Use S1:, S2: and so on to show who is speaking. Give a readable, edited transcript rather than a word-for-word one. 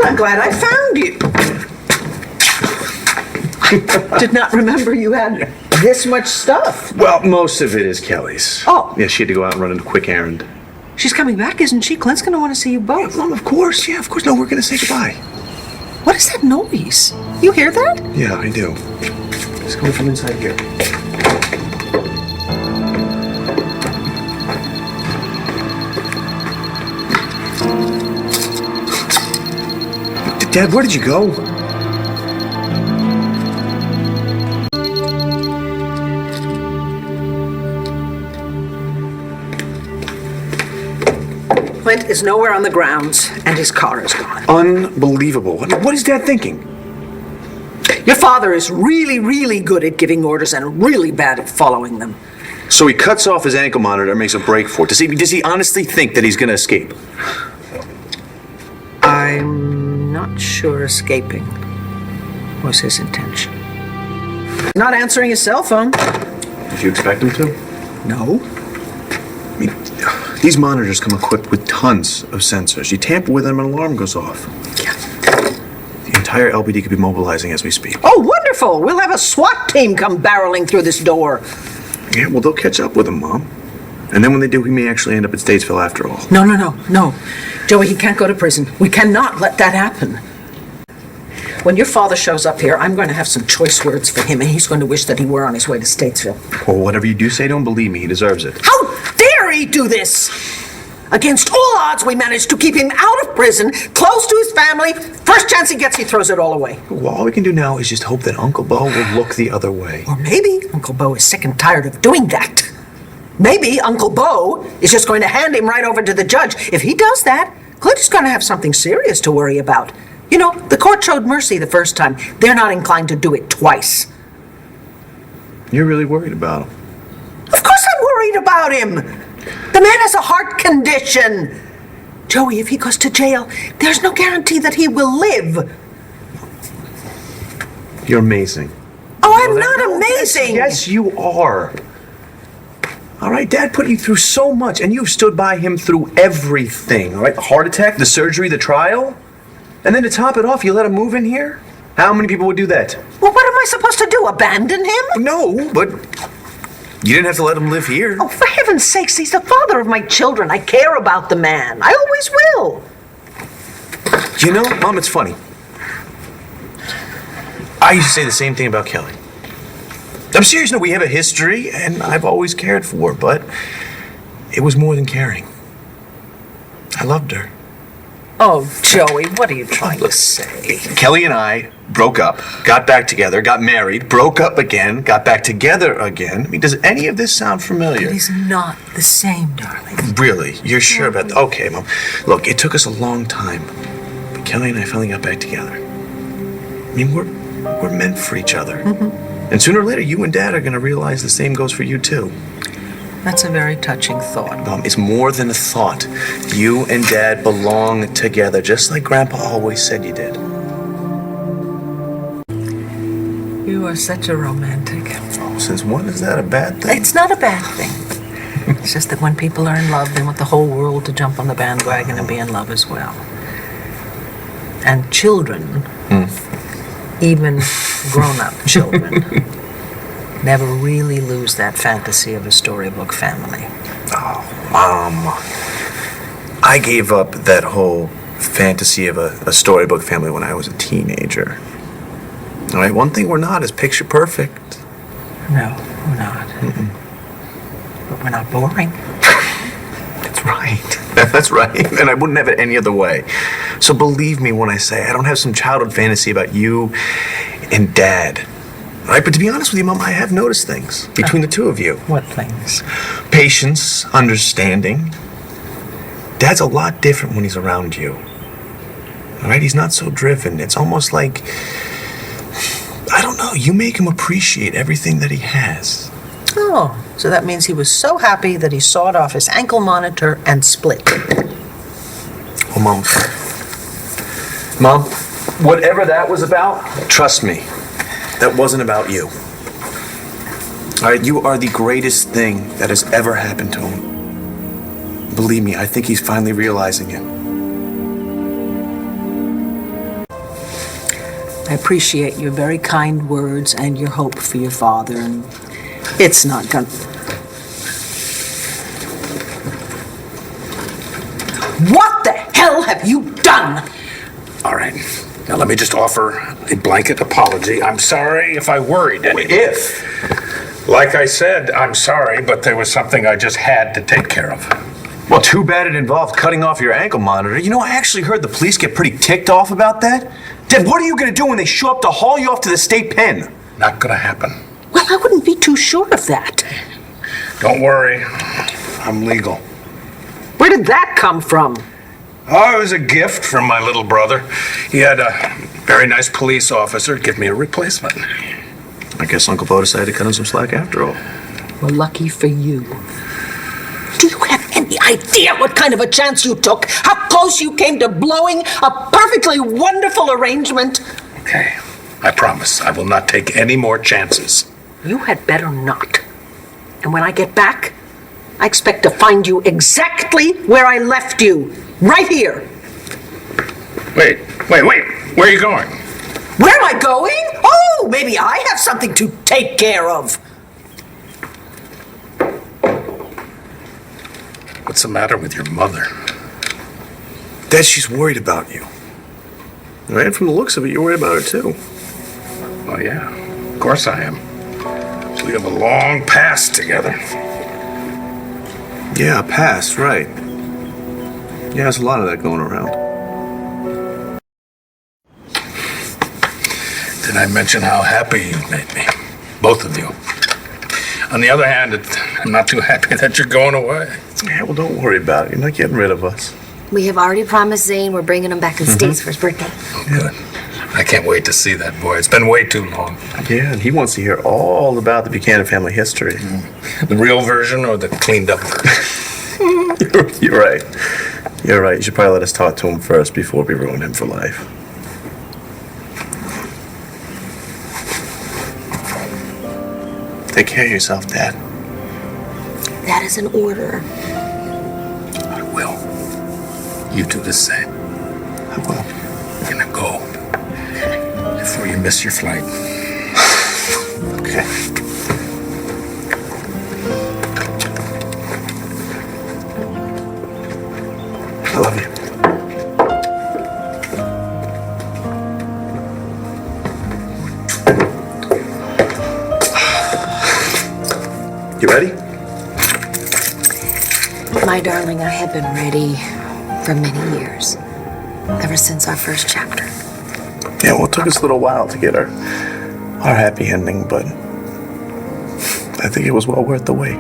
S1: Well, I'm glad I found you. I did not remember you had this much stuff.
S2: Well, most of it is Kelly's.
S1: Oh.
S2: Yeah, she had to go out and run a quick errand.
S1: She's coming back, isn't she? Clint's going to want to see you both.
S2: Mom, of course. Yeah, of course. No, we're going to say goodbye.
S1: What is that noise? You hear that?
S2: Yeah, I do. It's coming from inside here. Dad, where did you go?
S1: Clint is nowhere on the grounds, and his car is gone.
S2: Unbelievable. What is Dad thinking?
S1: Your father is really, really good at giving orders and really bad at following them.
S2: So he cuts off his ankle monitor and makes a break for it. Does he honestly think that he's going to escape?
S1: I'm not sure escaping was his intention. Not answering his cell phone.
S2: Did you expect him to?
S1: No.
S2: I mean, these monitors come equipped with tons of sensors. You tamper with them, an alarm goes off.
S1: Yeah.
S2: The entire LBD could be mobilizing as we speak.
S1: Oh, wonderful! We'll have a SWAT team come barreling through this door.
S2: Yeah, well, they'll catch up with him, Mom. And then when they do, he may actually end up at Statesville after all.
S1: No. Joey, he can't go to prison. We cannot let that happen. When your father shows up here, I'm going to have some choice words for him, and he's going to wish that he were on his way to Statesville.
S2: Well, whatever you do say to him, believe me, he deserves it.
S1: How dare he do this? Against all odds, we managed to keep him out of prison, close to his family. First chance he gets, he throws it all away.
S2: Well, all we can do now is just hope that Uncle Bo will look the other way.
S1: Or maybe Uncle Bo is sick and tired of doing that. Maybe Uncle Bo is just going to hand him right over to the judge. If he does that, Clint is going to have something serious to worry about. You know, the court showed mercy the first time. They're not inclined to do it twice.
S2: You're really worried about him?
S1: Of course I'm worried about him. The man has a heart condition. Joey, if he goes to jail, there's no guarantee that he will live.
S2: You're amazing.
S1: Oh, I'm not amazing.
S2: Yes, you are. All right, Dad put you through so much, and you've stood by him through everything. All right, the heart attack, the surgery, the trial. And then to top it off, you let him move in here? How many people would do that?
S1: Well, what am I supposed to do, abandon him?
S2: No, but you didn't have to let him live here.
S1: Oh, for heaven's sakes, he's the father of my children. I care about the man. I always will.
S2: You know, Mom, it's funny. I used to say the same thing about Kelly. I'm serious, no, we have a history, and I've always cared for her, but it was more than caring. I loved her.
S1: Oh, Joey, what are you trying to say?
S2: Kelly and I broke up, got back together, got married, broke up again, got back together again. I mean, does any of this sound familiar?
S1: It is not the same, darling.
S2: Really? You're sure about that? Okay, Mom. Look, it took us a long time, but Kelly and I finally got back together. I mean, we're meant for each other. Mm-hmm. And sooner or later, you and Dad are going to realize the same goes for you, too.
S1: That's a very touching thought.
S2: Mom, it's more than a thought. You and Dad belong together, just like Grandpa always said you did.
S1: You are such a romantic.
S2: Oh, since when is that a bad thing?
S1: It's not a bad thing. It's just that when people are in love, they want the whole world to jump on the bandwagon and be in love as well. And children, even grown-up children, never really lose that fantasy of a storybook family.
S2: Oh, Mom. I gave up that whole fantasy of a storybook family when I was a teenager. All right, one thing we're not is picture perfect.
S1: No, we're not. Mm-mm. But we're not boring.
S2: That's right. That's right. And I wouldn't have it any other way. So believe me when I say I don't have some childhood fantasy about you and Dad. All right, but to be honest with you, Mom, I have noticed things between the two of you.
S1: What things?
S2: Patience, understanding. Dad's a lot different when he's around you. All right, he's not so driven. It's almost like, I don't know, you make him appreciate everything that he has.
S1: Oh, so that means he was so happy that he sawed off his ankle monitor and split.
S2: Oh, Mom, whatever that was about, trust me, that wasn't about you. All right, you are the greatest thing that has ever happened to him. Believe me, I think he's finally realizing it.
S1: I appreciate your very kind words and your hope for your father, and it's not gonna... What the hell have you done?
S3: All right. Now let me just offer a blanket apology. I'm sorry if I worried anyone. Like I said, I'm sorry, but there was something I just had to take care of.
S2: Well, too bad it involved cutting off your ankle monitor. You know, I actually heard the police get pretty ticked off about that. Dad, what are you going to do when they show up to haul you off to the state pen?
S3: Not gonna happen.
S1: Well, I wouldn't be too sure of that.
S3: Don't worry. I'm legal.
S1: Where did that come from?
S3: Oh, it was a gift from my little brother. He had a very nice police officer give me a replacement.
S2: I guess Uncle Bo decided to cut him some slack after all.
S1: Well, lucky for you. Do you have any idea what kind of a chance you took? How close you came to blowing a perfectly wonderful arrangement?
S3: Okay, I promise I will not take any more chances.
S1: You had better not. And when I get back, I expect to find you exactly where I left you. Right here.
S3: Wait. Where are you going?
S1: Where am I going? Oh, maybe I have something to take care of.
S3: What's the matter with your mother?
S2: Dad, she's worried about you. Right from the looks of it, you're worried about her too.
S3: Oh, yeah. Of course I am. We have a long past together.
S2: Yeah, past, right. Yeah, there's a lot of that going around.
S3: Did I mention how happy you made me? Both of you. On the other hand, I'm not too happy that you're going away.
S2: Yeah, well, don't worry about it. You're not getting rid of us.
S4: We have already promised Zane we're bringing him back to the States for his birthday.
S3: Oh, good. I can't wait to see that boy. It's been way too long.
S2: Yeah, and he wants to hear all about the Buchanan family history.
S3: The real version or the cleaned up version?
S2: You're right. You're right. You should probably let us talk to him first before we ruin him for life. Take care of yourself, Dad.
S4: That is an order.
S3: I will. You do the same.
S2: I will.
S3: You're gonna go before you miss your flight.
S2: Okay. I love you. You ready?
S4: My darling, I have been ready for many years. Ever since our first chapter.
S2: Yeah, well, it took us a little while to get our happy ending, but I think it was well worth the wait.